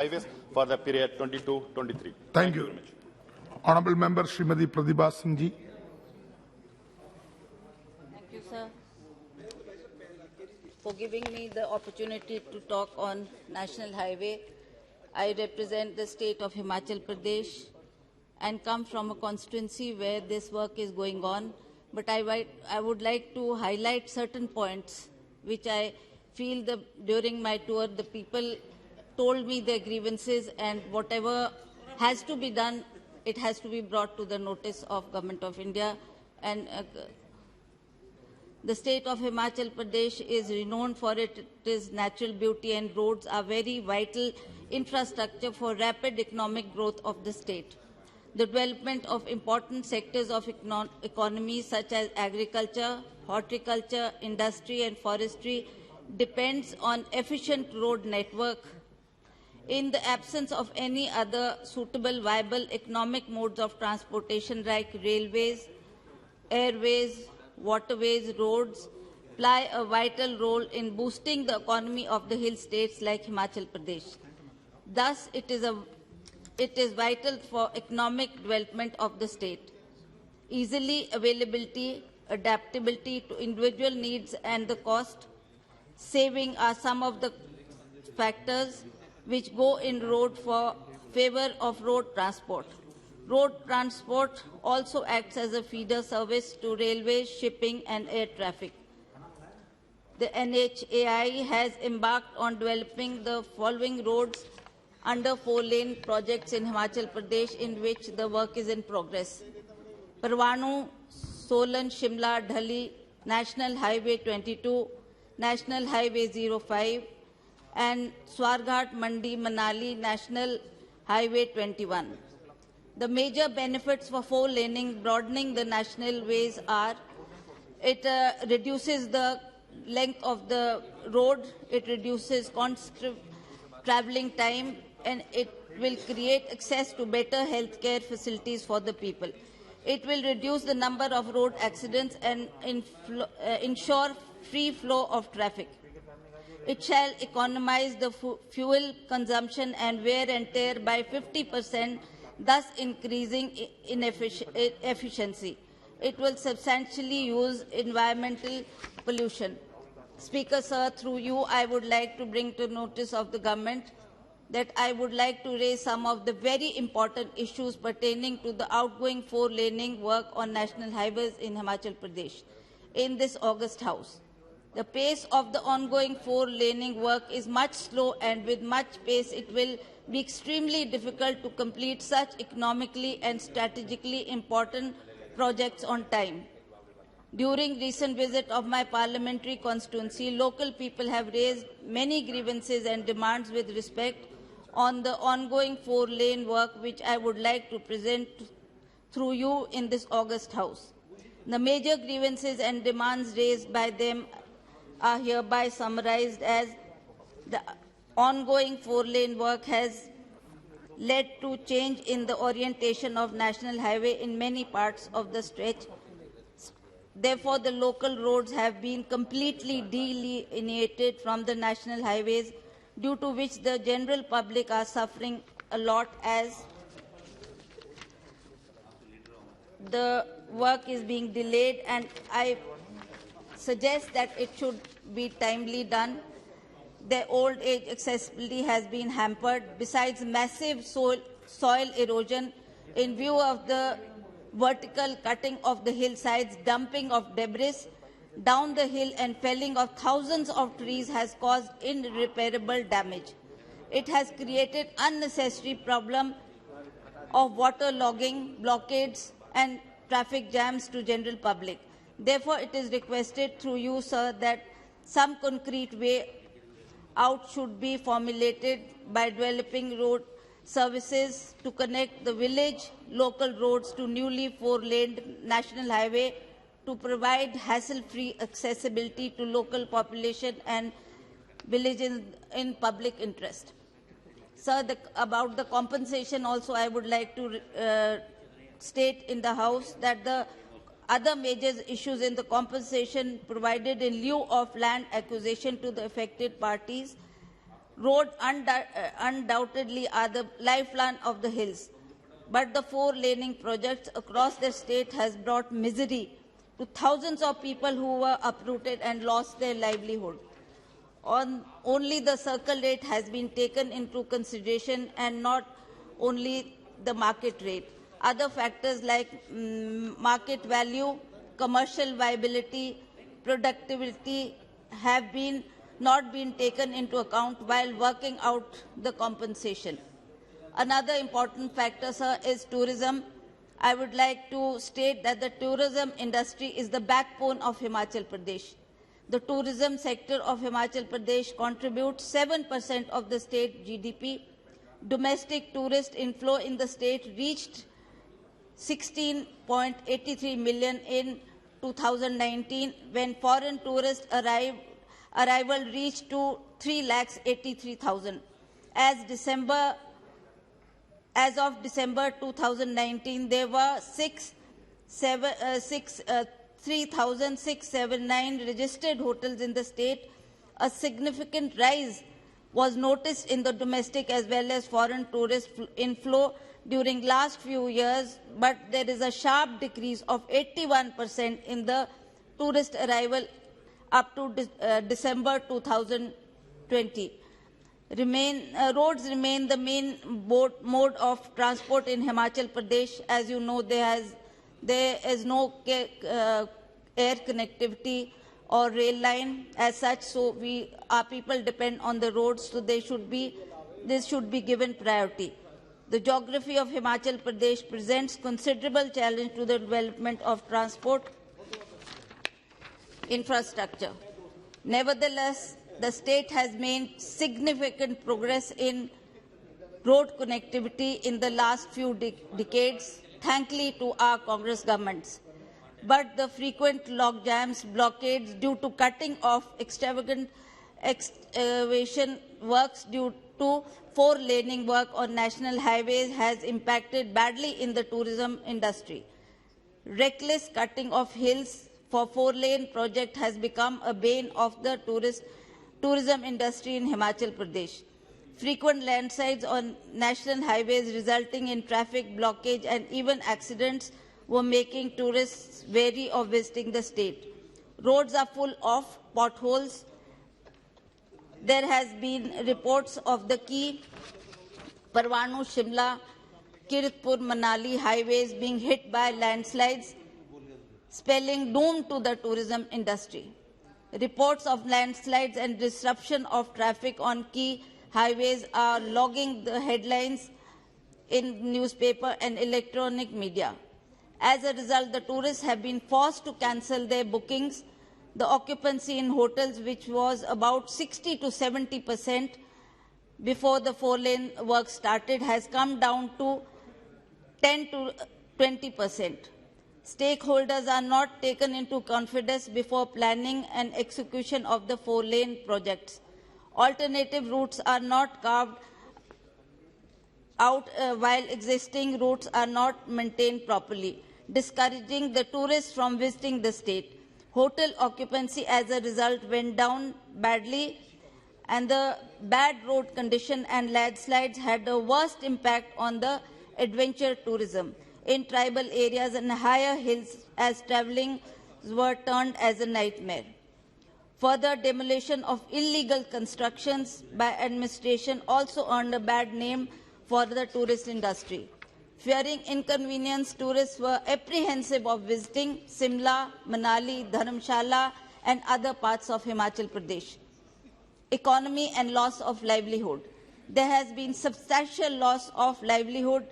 highways for the period 22-23. Thank you. Honorable Member Srimati Pratibha Singh ji. Thank you, sir, for giving me the opportunity to talk on National Highway. I represent the state of Himachal Pradesh and come from a constituency where this work is going on. But I would like to highlight certain points which I feel during my tour the people told me their grievances, and whatever has to be done, it has to be brought to the notice of Government of India. And the state of Himachal Pradesh is renowned for its natural beauty, and roads are very vital infrastructure for rapid economic growth of the state. The development of important sectors of economy such as agriculture, horticulture, industry and forestry depends on efficient road network. In the absence of any other suitable viable economic modes of transportation like railways, airways, waterways, roads play a vital role in boosting the economy of the hill states like Himachal Pradesh. Thus, it is vital for economic development of the state. Easily availability, adaptability to individual needs and the cost saving are some of the factors which go in favor of road transport. Road transport also acts as a feeder service to railways, shipping and air traffic. The NHAI has embarked on developing the following roads under 4-lane projects in Himachal Pradesh, in which the work is in progress. Parwanu, Solan, Shimla, Dhali, National Highway 22, National Highway 05, and Swarghat, Mandi, Manali, National Highway 21. The major benefits for 4-laning, broadening the national ways are: it reduces the length of the road, it reduces constant travelling time, and it will create access to better healthcare facilities for the people. It will reduce the number of road accidents and ensure free flow of traffic. It shall economize the fuel consumption and wear and tear by 50%, thus increasing efficiency. It will substantially use environmental pollution. Speaker, sir, through you, I would like to bring to notice of the government that I would like to raise some of the very important issues pertaining to the outgoing 4-laning work on national highways in Himachal Pradesh in this August House. The pace of the ongoing 4-laning work is much slow, and with much pace it will be extremely difficult to complete such economically and strategically important projects on time. During recent visit of my parliamentary constituency, local people have raised many grievances and demands with respect on the ongoing 4-lane work, which I would like to present through you in this August House. The major grievances and demands raised by them are hereby summarized as: the ongoing 4-lane work has led to change in the orientation of national highway in many parts of the stretch. Therefore, the local roads have been completely delineated from the national highways, due to which the general public are suffering a lot as the work is being delayed, and I suggest that it should be timely done. Their old age accessibility has been hampered. Besides massive soil erosion, in view of the vertical cutting of the hillsides, dumping of debris down the hill and felling of thousands of trees has caused irreparable damage. It has created unnecessary problem of water logging, blockades and traffic jams to general public. Therefore, it is requested through you, sir, that some concrete way out should be formulated by developing road services to connect the village local roads to newly 4-laned national highway to provide hassle-free accessibility to local population and villages in public interest. Sir, about the compensation also, I would like to state in the House that the other major issues in the compensation provided in lieu of land acquisition to the affected parties Roads undoubtedly are the lifeline of the hills, but the four-laning projects across the state has brought misery to thousands of people who were uprooted and lost their livelihood. Only the circle rate has been taken into consideration and not only the market rate. Other factors like market value, commercial viability, productivity have not been taken into account while working out the compensation. Another important factor, sir, is tourism. I would like to state that the tourism industry is the backbone of Himachal Pradesh. The tourism sector of Himachal Pradesh contributes 7% of the state GDP. Domestic tourist inflow in the state reached 16.83 million in 2019, when foreign tourist arrival reached to 3,83,000. As of December 2019, there were 3,679 registered hotels in the state. A significant rise was noticed in the domestic as well as foreign tourist inflow during last few years, but there is a sharp decrease of 81% in the tourist arrival up to December 2020. Roads remain the main mode of transport in Himachal Pradesh. As you know, there is no air connectivity or rail line as such, so our people depend on the roads, so this should be given priority. The geography of Himachal Pradesh presents considerable challenge to the development of transport infrastructure. Nevertheless, the state has made significant progress in road connectivity in the last few decades, thanks to our Congress governments. But the frequent log jams, blockades due to cutting off extravagant excavation works due to four-laning work on national highways has impacted badly in the tourism industry. Reckless cutting of hills for four-lane project has become a bane of the tourism industry in Himachal Pradesh. Frequent landslides on national highways resulting in traffic blockage and even accidents were making tourists wary of visiting the state. Roads are full of potholes. There has been reports of the key Parwanu, Shimla, Kiritpur, Manali highways being hit by landslides, spelling doom to the tourism industry. Reports of landslides and disruption of traffic on key highways are logging the headlines in newspaper and electronic media. As a result, the tourists have been forced to cancel their bookings. The occupancy in hotels, which was about 60 to 70% before the four-lane work started, has come down to 10 to 20%. Stakeholders are not taken into confidence before planning and execution of the four-lane projects. Alternative routes are not carved out while existing routes are not maintained properly, discouraging the tourists from visiting the state. Hotel occupancy as a result went down badly, and the bad road condition and landslides had the worst impact on the adventure tourism in tribal areas and higher hills, as travelling were turned as a nightmare. Further demolition of illegal constructions by administration also earned a bad name for the tourist industry. Fearing inconvenience, tourists were apprehensive of visiting Simla, Manali, Dharamshala and other parts of Himachal Pradesh. Economy and loss of livelihood. There has been substantial loss of livelihood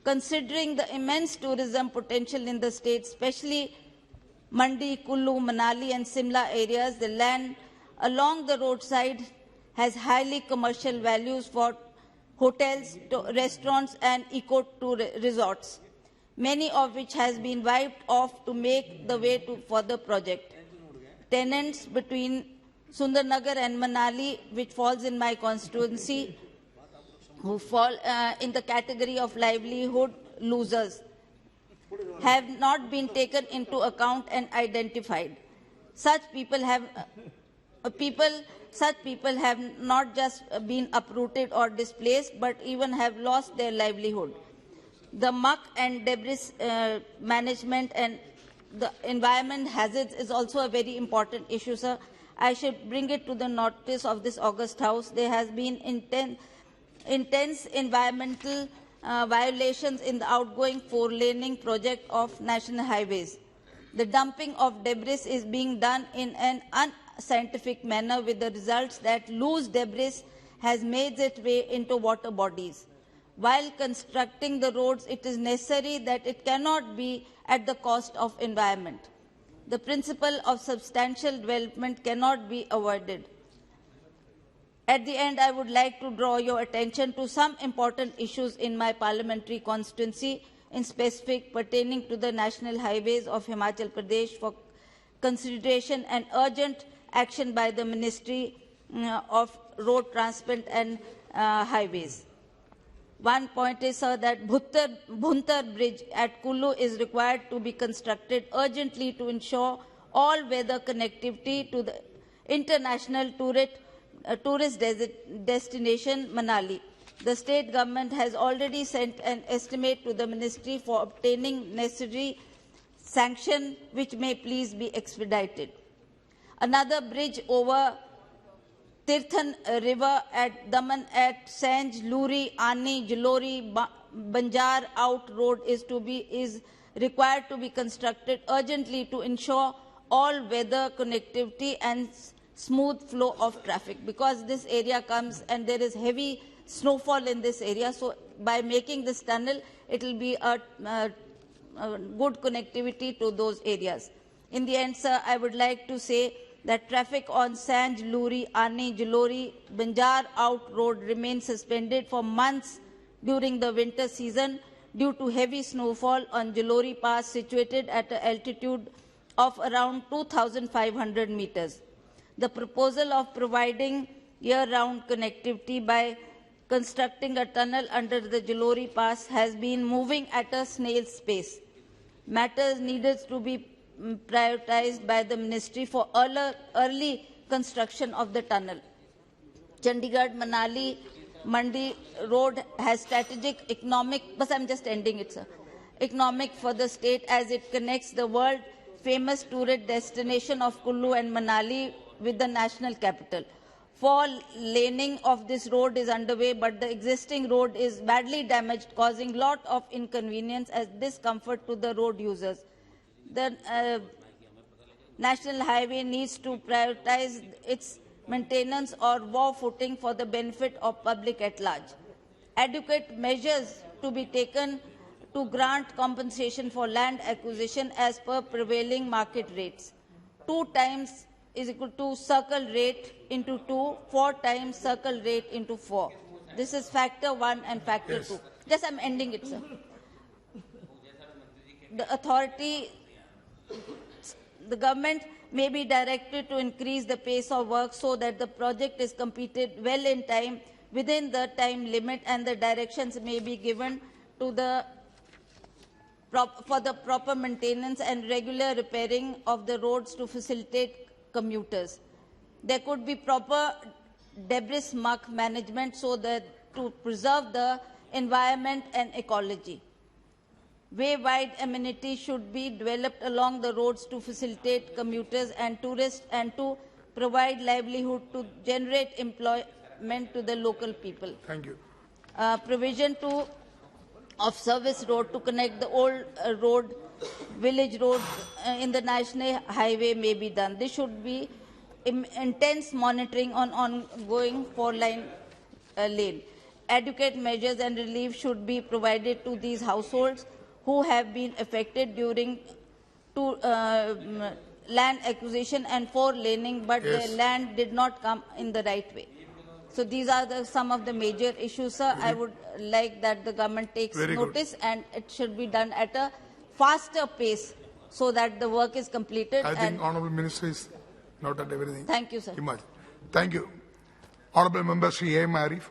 considering the immense tourism potential in the state, especially Mandi, Kullu, Manali and Simla areas. The land along the roadside has highly commercial values for hotels, restaurants and eco-resorts, many of which has been wiped off to make the way for the project. Tenants between Sundarnagar and Manali, which falls in my constituency, who fall in the category of livelihood losers, have not been taken into account and identified. Such people have such people have not just been uprooted or displaced, but even have lost their livelihood. The muck and debris management and the environment hazards is also a very important issue, sir. I should bring it to the notice of this August House. There has been intense environmental violations in the outgoing four-laning project of national highways. The dumping of debris is being done in an unscientific manner, with the results that loose debris has made its way into water bodies. While constructing the roads, it is necessary that it cannot be at the cost of environment. The principle of substantial development cannot be avoided. At the end, I would like to draw your attention to some important issues in my parliamentary constituency, in specific pertaining to the national highways of Himachal Pradesh for consideration and urgent action by the Ministry of Road Transport and Highways. One point is, sir, that Bhuntar Bridge at Kullu is required to be constructed urgently to ensure all-weather connectivity to the international tourist destination Manali. The state government has already sent an estimate to the ministry for obtaining necessary sanction, which may please be expedited. Another bridge over Tirthan River at Daman at Sanj, Luri, Ani, Jalori, Banjar Out Road is required to be constructed urgently to ensure all-weather connectivity and smooth flow of traffic, because this area comes and there is heavy snowfall in this area. So by making this tunnel, it will be a good connectivity to those areas. In the end, sir, I would like to say that traffic on Sanj, Luri, Ani, Jalori, Banjar Out Road remains suspended for months during the winter season due to heavy snowfall on Jalori Pass, situated at an altitude of around 2,500 meters. The proposal of providing year-round connectivity by constructing a tunnel under the Jalori Pass has been moving at a snail's pace. Matters needed to be prioritized by the ministry for early construction of the tunnel. Chandigarh-Manali Mandi Road has strategic economic, but I'm just ending it, sir, economic for the state, as it connects the world-famous tourist destination of Kullu and Manali with the national capital. Four-laning of this road is underway, but the existing road is badly damaged, causing lot of inconvenience and discomfort to the road users. The National Highway needs to prioritize its maintenance or war footing for the benefit of public at large. Adequate measures to be taken to grant compensation for land acquisition as per prevailing market rates. 2 times is equal to circle rate into 2, 4 times circle rate into 4. This is factor 1 and factor 2. Just I'm ending it, sir. The government may be directed to increase the pace of work so that the project is completed well in time, within the time limit, and the directions may be given to for the proper maintenance and regular repairing of the roads to facilitate commuters. There could be proper debris muck management so that to preserve the environment and ecology. Way-wide amenities should be developed along the roads to facilitate commuters and tourists and to provide livelihood to generate employment to the local people. Thank you. Provision of service road to connect the old road, village road in the national highway may be done. This should be intense monitoring on ongoing four-line lane. Adequate measures and relief should be provided to these households who have been affected during land acquisition and four-laning, but Yes. their land did not come in the right way. So these are some of the major issues, sir. I would like that the government takes Very good. notice, and it should be done at a faster pace so that the work is completed. I think Honourable Minister is noted everything. Thank you, sir. Thank you. Honourable Member Shri A. Arif.